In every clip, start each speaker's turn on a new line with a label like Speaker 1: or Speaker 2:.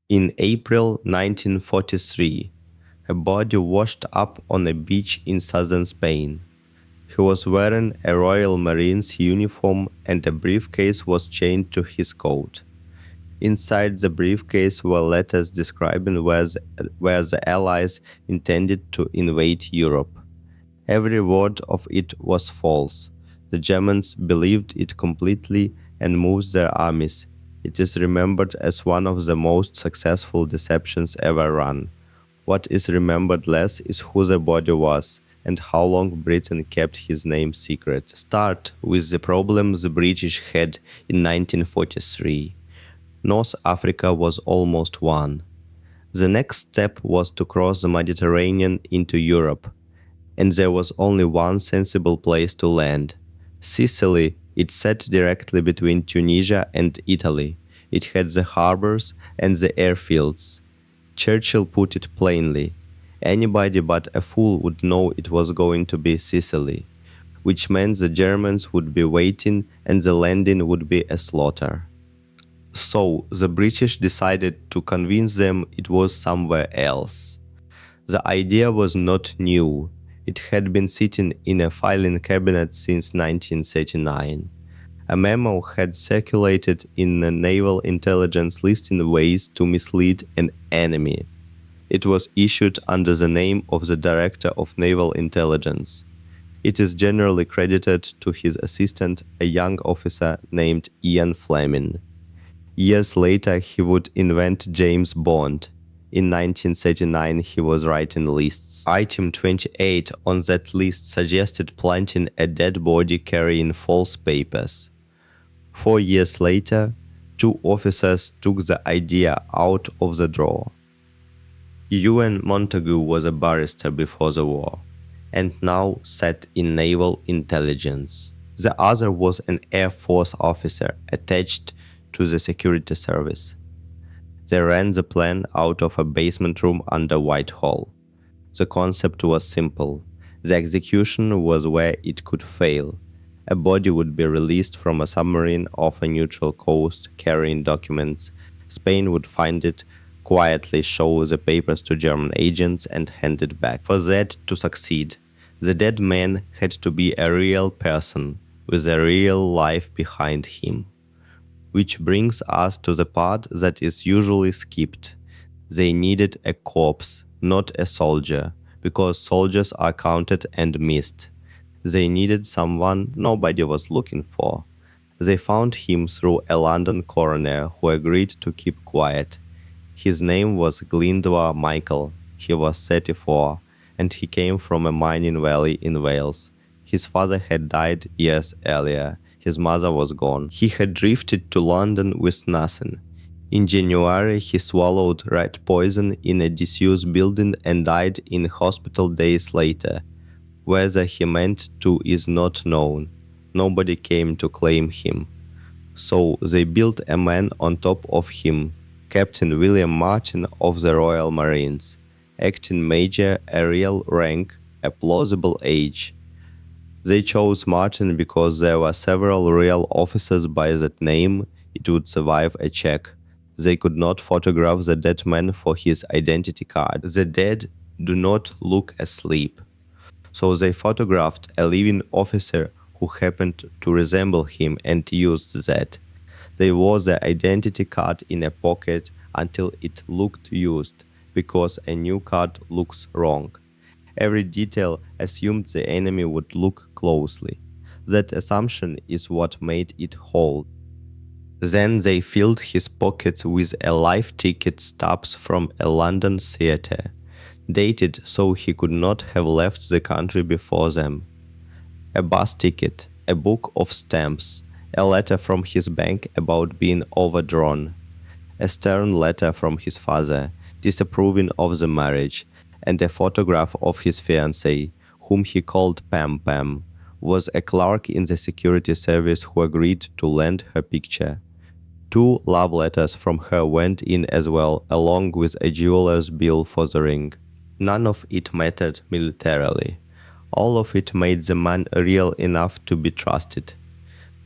Speaker 1: In April 1943, a body washed up on a beach in southern Spain. He was wearing a Royal Marines uniform and a briefcase was chained to his coat. Inside the briefcase were letters describing where the Allies intended to invade Europe. Every word of it was false. The Germans believed it completely and moved their armies. It is remembered as one of the most successful deceptions ever run. What is remembered less is who the body was and how long Britain kept his name secret. Start with the problem the British had in 1943. North Africa was almost won. The next step was to cross the Mediterranean into Europe, and there was only one sensible place to land. Sicily. It sat directly between Tunisia and Italy. It had the harbors and the airfields. Churchill put it plainly. Anybody but a fool would know it was going to be Sicily, which meant the Germans would be waiting and the landing would be a slaughter. So the British decided to convince them it was somewhere else. The idea was not new. It had been sitting in a filing cabinet since 1939. A memo had circulated in the naval intelligence listing ways to mislead an enemy. It was issued under the name of the Director of Naval Intelligence. It is generally credited to his assistant, a young officer named Ian Fleming. Years later, he would invent James Bond. In 1939, he was writing lists. Item 28 on that list suggested planting a dead body carrying false papers. 4 years later, 2 officers took the idea out of the drawer. Ewan Montagu was a barrister before the war, and now sat in naval intelligence. The other was an Air Force officer attached to the security service. They ran the plan out of a basement room under Whitehall. The concept was simple. The execution was where it could fail. A body would be released from a submarine off a neutral coast carrying documents. Spain would find it, quietly show the papers to German agents and hand it back. For that to succeed, the dead man had to be a real person with a real life behind him. Which brings us to the part that is usually skipped. They needed a corpse, not a soldier, because soldiers are counted and missed. They needed someone nobody was looking for. They found him through a London coroner who agreed to keep quiet. His name was Glyndwr Michael. He was 34, and he came from a mining valley in Wales. His father had died years earlier. His mother was gone. He had drifted to London with nothing. In January, he swallowed rat poison in a disused building and died in hospital days later. Whether he meant to is not known. Nobody came to claim him. So they built a man on top of him, Captain William Martin of the Royal Marines, acting major, a real rank, a plausible age. They chose Martin because there were several real officers by that name. It would survive a check. They could not photograph the dead man for his identity card. The dead do not look asleep. So they photographed a living officer who happened to resemble him and used that. They wore the identity card in a pocket until it looked used, because a new card looks wrong. Every detail assumed the enemy would look closely. That assumption is what made it hold. Then they filled his pockets with a life ticket stubs from a London theatre, dated so he could not have left the country before them. A bus ticket, a book of stamps, a letter from his bank about being overdrawn, a stern letter from his father disapproving of the marriage, and a photograph of his fiancée, whom he called Pam Pam, was a clerk in the security service who agreed to lend her picture. 2 love letters from her went in as well, along with a jeweler's bill for the ring. None of it mattered militarily. All of it made the man real enough to be trusted.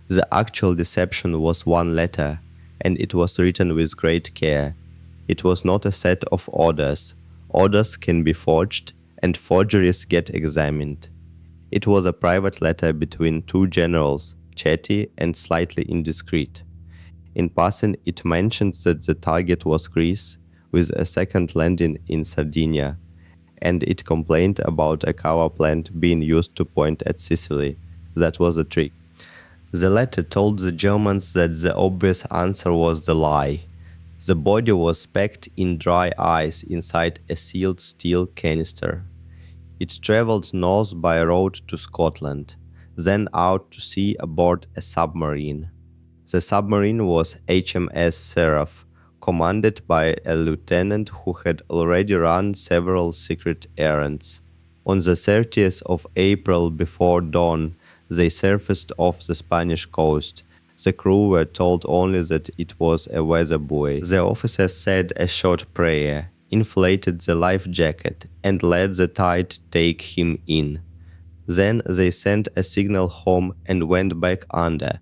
Speaker 1: The actual deception was 1 letter, and it was written with great care. It was not a set of orders. Orders can be forged, and forgeries get examined. It was a private letter between two generals, chatty and slightly indiscreet. In passing, it mentions that the target was Greece, with a second landing in Sardinia, and it complained about a cover plant being used to point at Sicily. That was a trick. The letter told the Germans that the obvious answer was the lie. The body was packed in dry ice inside a sealed steel canister. It traveled north by road to Scotland, then out to sea aboard a submarine. The submarine was HMS Seraph, commanded by a lieutenant who had already run several secret errands. On the 30th of April before dawn, they surfaced off the Spanish coast. The crew were told only that it was a weather buoy. The officers said a short prayer, inflated the life jacket, and let the tide take him in. Then they sent a signal home and went back under.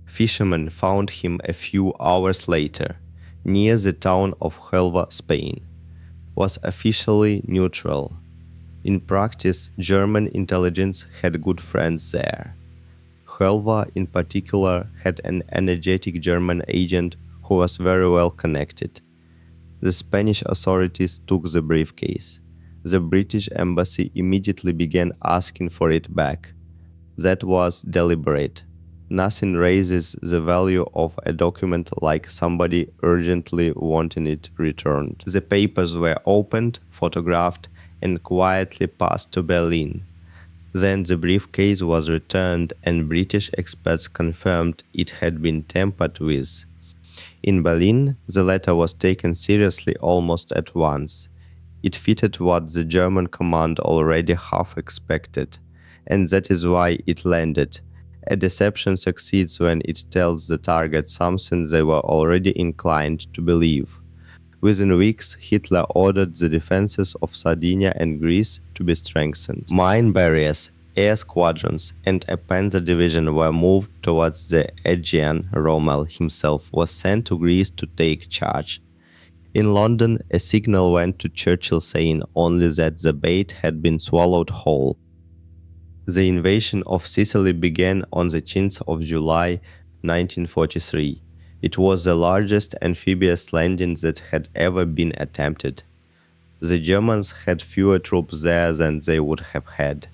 Speaker 1: Fishermen found him a few hours later, near the town of Huelva, Spain. Was officially neutral. In practice, German intelligence had good friends there. Huelva, in particular, had an energetic German agent who was very well connected. The Spanish authorities took the briefcase. The British embassy immediately began asking for it back. That was deliberate. Nothing raises the value of a document like somebody urgently wanting it returned. The papers were opened, photographed, and quietly passed to Berlin. Then the briefcase was returned and British experts confirmed it had been tampered with. In Berlin, the letter was taken seriously almost at once. It fitted what the German command already half expected, and that is why it landed. A deception succeeds when it tells the target something they were already inclined to believe. Within weeks, Hitler ordered the defenses of Sardinia and Greece to be strengthened. Mine barriers, air squadrons, and a panzer division were moved towards the Aegean. Rommel himself was sent to Greece to take charge. In London, a signal went to Churchill saying only that the bait had been swallowed whole. The invasion of Sicily began on the 10th of July 1943. It was the largest amphibious landing that had ever been attempted. The Germans had fewer troops there than they would have had,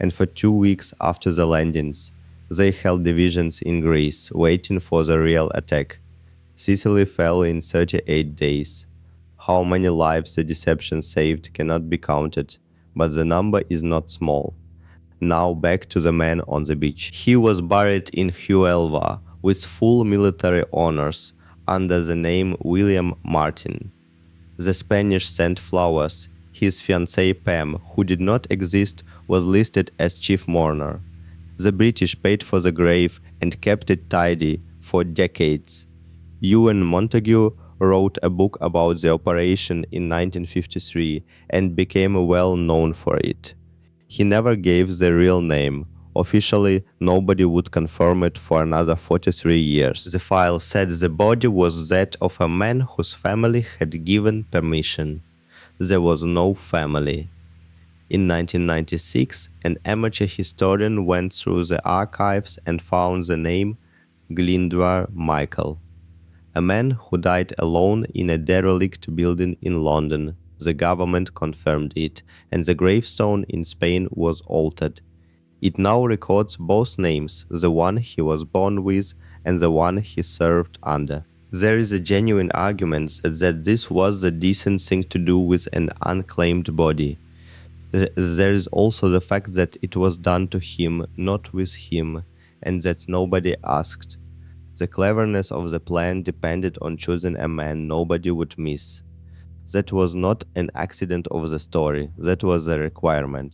Speaker 1: and for 2 weeks after the landings, they held divisions in Greece, waiting for the real attack. Sicily fell in 38 days. How many lives the deception saved cannot be counted, but the number is not small. Now back to the man on the beach. He was buried in Huelva with full military honors under the name William Martin. The Spanish sent flowers. His fiancée Pam, who did not exist, was listed as chief mourner. The British paid for the grave and kept it tidy for decades. Ewan Montague wrote a book about the operation in 1953 and became well known for it. He never gave the real name. Officially, nobody would confirm it for another 43 years. The file said the body was that of a man whose family had given permission. There was no family. In 1996, an amateur historian went through the archives and found the name Glyndwr Michael, a man who died alone in a derelict building in London. The government confirmed it, and the gravestone in Spain was altered. It now records both names, the one he was born with and the one he served under. There is a genuine argument that this was the decent thing to do with an unclaimed body. There is also the fact that it was done to him, not with him, and that nobody asked. The cleverness of the plan depended on choosing a man nobody would miss. That was not an accident of the story, that was a requirement.